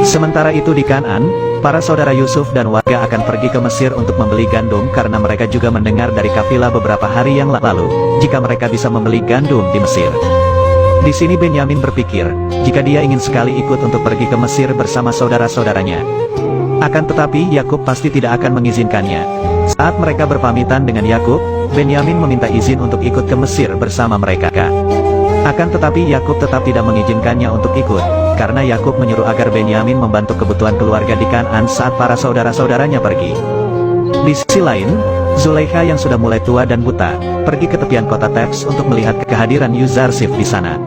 Sementara itu di Kan'an, para saudara Yusuf dan warga akan pergi ke Mesir untuk membeli gandum karena mereka juga mendengar dari kafilah beberapa hari yang lalu, jika mereka bisa membeli gandum di Mesir. Di sini Benyamin berpikir, jika dia ingin sekali ikut untuk pergi ke Mesir bersama saudara-saudaranya. Akan tetapi Yakub pasti tidak akan mengizinkannya. Saat mereka berpamitan dengan Yakub, Benyamin meminta izin untuk ikut ke Mesir bersama mereka. Akan tetapi Yakub tetap tidak mengizinkannya untuk ikut, karena Yakub menyuruh agar Benyamin membantu kebutuhan keluarga di Kan'an saat para saudara-saudaranya pergi. Di sisi lain, Zulaikha yang sudah mulai tua dan buta, pergi ke tepian kota Tebs untuk melihat kehadiran Yuzarsif di sana.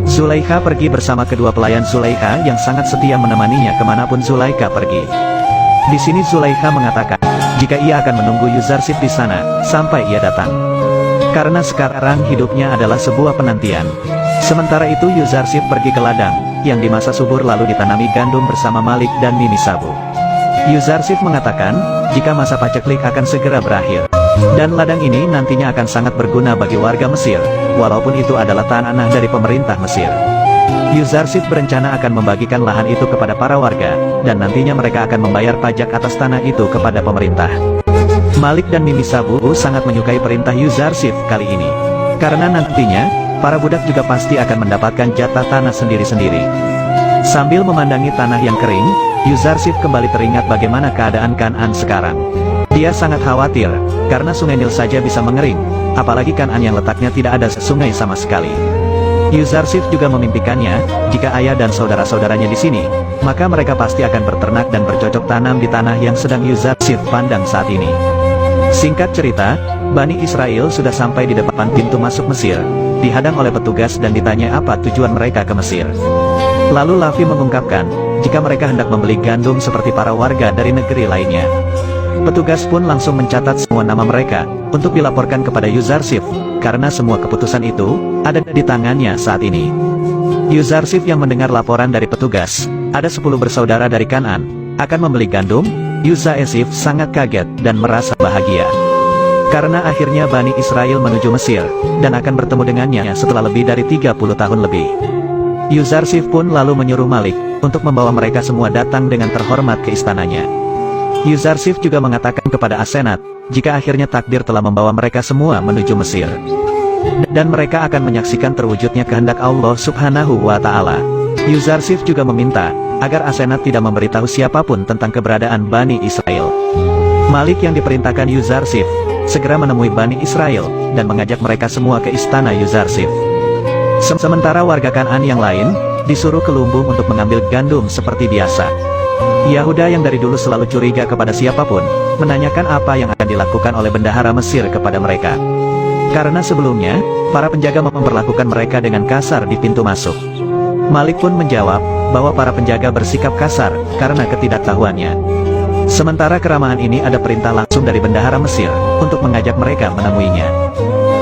Zulaikha pergi bersama kedua pelayan Zulaikha yang sangat setia menemaninya kemanapun Zulaikha pergi. Di sini Zulaikha mengatakan, jika ia akan menunggu Yuzarsif di sana, sampai ia datang. Karena sekarang hidupnya adalah sebuah penantian. Sementara itu Yuzarsif pergi ke ladang, yang di masa subur lalu ditanami gandum bersama Malik dan Mimi Sabu. Yuzarsif mengatakan, jika masa paceklik akan segera berakhir. Dan ladang ini nantinya akan sangat berguna bagi warga Mesir, walaupun itu adalah tanah dari pemerintah Mesir. Yuzarsif berencana akan membagikan lahan itu kepada para warga, dan nantinya mereka akan membayar pajak atas tanah itu kepada pemerintah. Malik dan Mimi Sabu sangat menyukai perintah Yuzarsif kali ini. Karena nantinya, para budak juga pasti akan mendapatkan jatah tanah sendiri-sendiri. Sambil memandangi tanah yang kering, Yuzarsif kembali teringat bagaimana keadaan Kan'an sekarang. Dia sangat khawatir, karena sungai Nil saja bisa mengering, apalagi Kan'an yang letaknya tidak ada sungai sama sekali. Yuzarsif juga memimpikannya, jika ayah dan saudara-saudaranya di sini, maka mereka pasti akan berternak dan bercocok tanam di tanah yang sedang Yuzarsif pandang saat ini. Singkat cerita, Bani Israel sudah sampai di depan pintu masuk Mesir, dihadang oleh petugas dan ditanya apa tujuan mereka ke Mesir. Lalu Lavi mengungkapkan, jika mereka hendak membeli gandum seperti para warga dari negeri lainnya. Petugas pun langsung mencatat semua nama mereka, untuk dilaporkan kepada Yuzarsif, karena semua keputusan itu, ada di tangannya saat ini. Yuzarsif yang mendengar laporan dari petugas, ada 10 bersaudara dari Kan'an, akan membeli gandum. Yuzarsif sangat kaget dan merasa bahagia. Karena akhirnya Bani Israel menuju Mesir, dan akan bertemu dengannya setelah lebih dari 30 tahun lebih. Yuzarsif pun lalu menyuruh Malik, untuk membawa mereka semua datang dengan terhormat ke istananya. Yuzarsif juga mengatakan kepada Asenat, jika akhirnya takdir telah membawa mereka semua menuju Mesir. Dan mereka akan menyaksikan terwujudnya kehendak Allah Subhanahu wa Ta'ala. Yuzarsif juga meminta, agar Asenat tidak memberitahu siapapun tentang keberadaan Bani Israel. Malik yang diperintahkan Yuzarsif, segera menemui Bani Israel, dan mengajak mereka semua ke istana Yuzarsif. Sementara warga Kan'an yang lain, disuruh ke lumbung untuk mengambil gandum seperti biasa. Yahuda yang dari dulu selalu curiga kepada siapapun, menanyakan apa yang akan dilakukan oleh bendahara Mesir kepada mereka. Karena sebelumnya, para penjaga memperlakukan mereka dengan kasar di pintu masuk. Malik pun menjawab, bahwa para penjaga bersikap kasar, karena ketidaktahuannya. Sementara keramahan ini ada perintah langsung dari bendahara Mesir, untuk mengajak mereka menemuinya.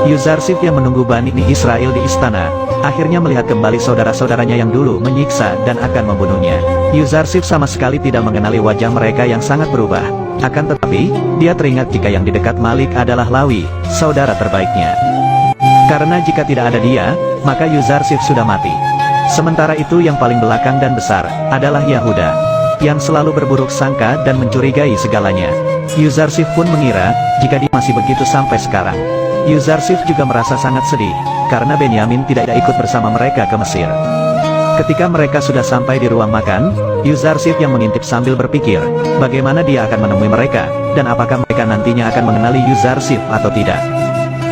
Yuzarsif yang menunggu Bani Israel di istana, akhirnya melihat kembali saudara-saudaranya yang dulu menyiksa dan akan membunuhnya. Yuzarsif sama sekali tidak mengenali wajah mereka yang sangat berubah. Akan tetapi, dia teringat jika yang di dekat Malik adalah Lawi, saudara terbaiknya. Karena jika tidak ada dia, maka Yuzarsif sudah mati. Sementara itu yang paling belakang dan besar, adalah Yahuda, yang selalu berburuk sangka dan mencurigai segalanya. Yuzarsif pun mengira, jika dia masih begitu sampai sekarang. Yuzarsif juga merasa sangat sedih, karena Benyamin tidak ikut bersama mereka ke Mesir. Ketika mereka sudah sampai di ruang makan, Yuzarsif yang mengintip sambil berpikir, bagaimana dia akan menemui mereka, dan apakah mereka nantinya akan mengenali Yuzarsif atau tidak.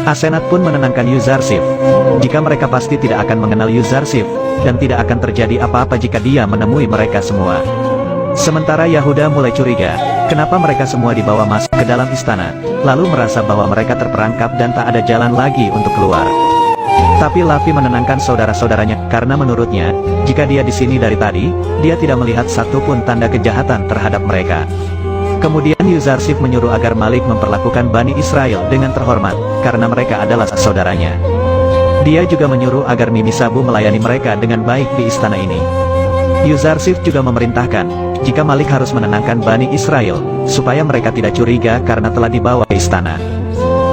Asenat pun menenangkan Yuzarsif, jika mereka pasti tidak akan mengenal Yuzarsif, dan tidak akan terjadi apa-apa jika dia menemui mereka semua. Sementara Yahuda mulai curiga, kenapa mereka semua dibawa masuk ke dalam istana, lalu merasa bahwa mereka terperangkap dan tak ada jalan lagi untuk keluar. Tapi Lavi menenangkan saudara-saudaranya, karena menurutnya, jika dia di sini dari tadi, dia tidak melihat satupun tanda kejahatan terhadap mereka. Kemudian Yuzarsif menyuruh agar Malik memperlakukan Bani Israel dengan terhormat, karena mereka adalah saudaranya. Dia juga menyuruh agar Mimi Sabu melayani mereka dengan baik di istana ini. Yuzarsif juga memerintahkan, jika Malik harus menenangkan Bani Israel, supaya mereka tidak curiga karena telah dibawa ke istana.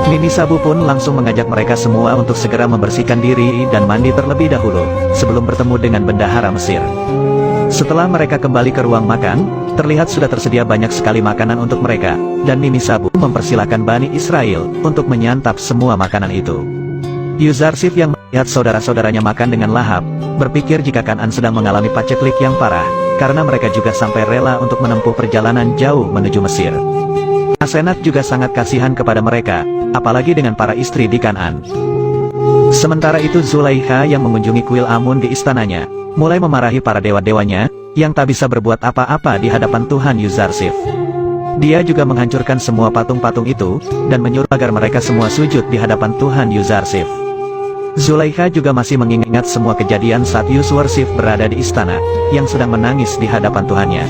Mimi Sabu pun langsung mengajak mereka semua untuk segera membersihkan diri dan mandi terlebih dahulu, sebelum bertemu dengan bendahara Mesir. Setelah mereka kembali ke ruang makan, terlihat sudah tersedia banyak sekali makanan untuk mereka, dan Mimi Sabu mempersilahkan Bani Israel untuk menyantap semua makanan itu. Yuzarsif yang melihat saudara-saudaranya makan dengan lahap, berpikir jika Kan'an sedang mengalami paceklik yang parah, karena mereka juga sampai rela untuk menempuh perjalanan jauh menuju Mesir. Asenat juga sangat kasihan kepada mereka, apalagi dengan para istri di Kan'an. Sementara itu Zulaikha yang mengunjungi kuil Amun di istananya, mulai memarahi para dewa-dewanya, yang tak bisa berbuat apa-apa di hadapan Tuhan Yuzarsif. Dia juga menghancurkan semua patung-patung itu, dan menyuruh agar mereka semua sujud di hadapan Tuhan Yuzarsif. Zulaikha juga masih mengingat semua kejadian saat Yuzarsif berada di istana, yang sedang menangis di hadapan Tuhannya.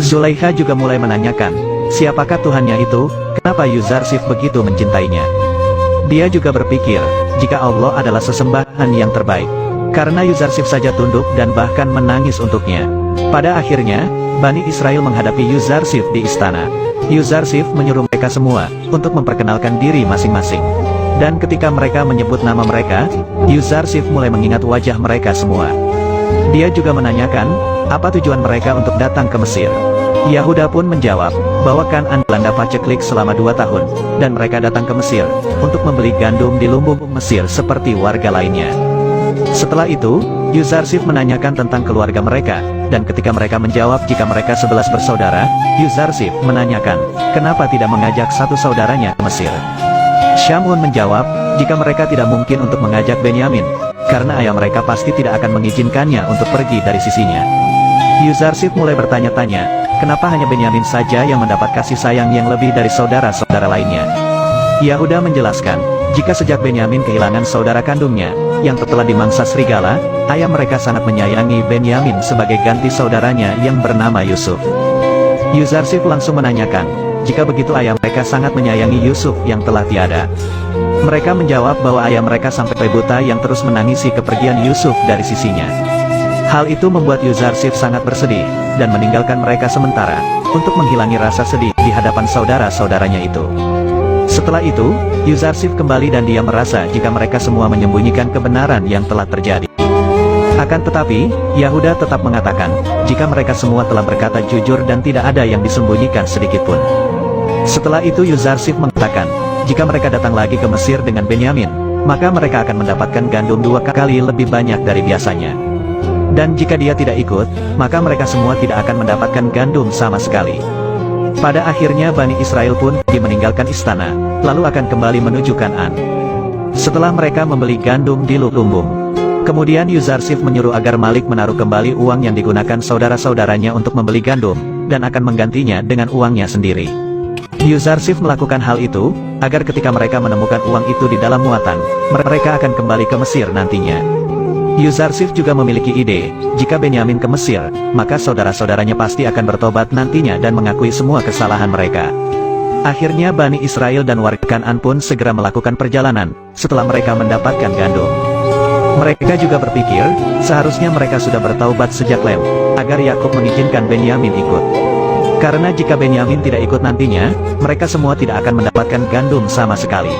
Zulaikha juga mulai menanyakan, siapakah Tuhannya itu, kenapa Yuzarsif begitu mencintainya. Dia juga berpikir, jika Allah adalah sesembahan yang terbaik, karena Yuzarsif saja tunduk dan bahkan menangis untuknya. Pada akhirnya, Bani Israel menghadapi Yuzarsif di istana. Yuzarsif menyuruh mereka semua untuk memperkenalkan diri masing-masing. Dan ketika mereka menyebut nama mereka, Yuzarsif mulai mengingat wajah mereka semua. Dia juga menanyakan, apa tujuan mereka untuk datang ke Mesir. Yahuda pun menjawab, bahwa Kan'an dilanda paceklik selama 2 tahun, dan mereka datang ke Mesir, untuk membeli gandum di lumbung Mesir seperti warga lainnya. Setelah itu, Yuzarsif menanyakan tentang keluarga mereka, dan ketika mereka menjawab jika mereka 11 bersaudara, Yuzarsif menanyakan, kenapa tidak mengajak satu saudaranya ke Mesir. Syamun menjawab, jika mereka tidak mungkin untuk mengajak Benyamin, karena ayah mereka pasti tidak akan mengizinkannya untuk pergi dari sisinya. Yuzarsif mulai bertanya-tanya, kenapa hanya Benyamin saja yang mendapat kasih sayang yang lebih dari saudara-saudara lainnya. Yahuda menjelaskan, jika sejak Benyamin kehilangan saudara kandungnya, yang telah dimangsa serigala, ayah mereka sangat menyayangi Benyamin sebagai ganti saudaranya yang bernama Yusuf. Yuzarsif langsung menanyakan, jika begitu ayah mereka sangat menyayangi Yusuf yang telah tiada. Mereka menjawab bahwa ayah mereka sampai buta yang terus menangisi kepergian Yusuf dari sisinya. Hal itu membuat Yuzarsif sangat bersedih, dan meninggalkan mereka sementara, untuk menghilangi rasa sedih di hadapan saudara-saudaranya itu. Setelah itu, Yuzarsif kembali dan dia merasa jika mereka semua menyembunyikan kebenaran yang telah terjadi. Akan tetapi, Yahuda tetap mengatakan, jika mereka semua telah berkata jujur dan tidak ada yang disembunyikan sedikitpun. Setelah itu Yuzarsif mengatakan, jika mereka datang lagi ke Mesir dengan Benyamin, maka mereka akan mendapatkan gandum 2 kali lebih banyak dari biasanya. Dan jika dia tidak ikut, maka mereka semua tidak akan mendapatkan gandum sama sekali. Pada akhirnya Bani Israel pun meninggalkan istana, lalu akan kembali menuju Kan'an. Setelah mereka membeli gandum di lumbung, kemudian Yuzarsif menyuruh agar Malik menaruh kembali uang yang digunakan saudara-saudaranya untuk membeli gandum, dan akan menggantinya dengan uangnya sendiri. Yuzarsif melakukan hal itu, agar ketika mereka menemukan uang itu di dalam muatan, mereka akan kembali ke Mesir nantinya. Yuzarsif juga memiliki ide, jika Benyamin ke Mesir, maka saudara-saudaranya pasti akan bertobat nantinya dan mengakui semua kesalahan mereka. Akhirnya Bani Israel dan warga Kan'an pun segera melakukan perjalanan, setelah mereka mendapatkan gandum. Mereka juga berpikir, seharusnya mereka sudah bertaubat sejak lem, agar Yakub mengizinkan Benyamin ikut. Karena jika Benyamin tidak ikut nantinya, mereka semua tidak akan mendapatkan gandum sama sekali.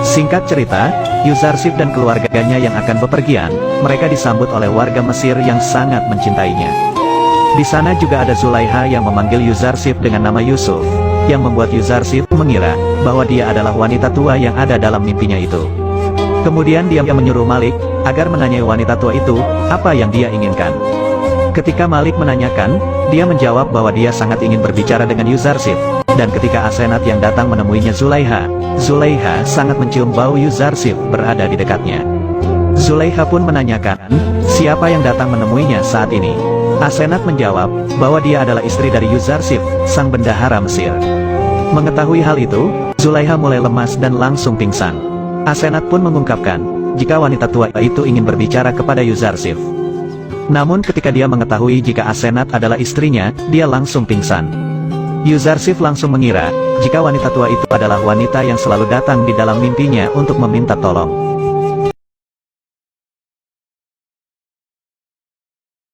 Singkat cerita, Yuzarsif dan keluarganya yang akan bepergian, mereka disambut oleh warga Mesir yang sangat mencintainya. Di sana juga ada Zulaikha yang memanggil Yuzarsif dengan nama Yusuf, yang membuat Yuzarsif mengira bahwa dia adalah wanita tua yang ada dalam mimpinya itu. Kemudian dia menyuruh Malik agar menanyai wanita tua itu apa yang dia inginkan. Ketika Malik menanyakan, dia menjawab bahwa dia sangat ingin berbicara dengan Yuzarsif, dan ketika Asenat yang datang menemuinya Zulaikha sangat mencium bau Yuzarsif berada di dekatnya. Zulaikha pun menanyakan, siapa yang datang menemuinya saat ini? Asenat menjawab, bahwa dia adalah istri dari Yuzarsif, sang bendahara Mesir. Mengetahui hal itu, Zulaikha mulai lemas dan langsung pingsan. Asenat pun mengungkapkan, jika wanita tua itu ingin berbicara kepada Yuzarsif. Namun ketika dia mengetahui jika Asenat adalah istrinya, dia langsung pingsan. Yuzarsif langsung mengira, jika wanita tua itu adalah wanita yang selalu datang di dalam mimpinya untuk meminta tolong.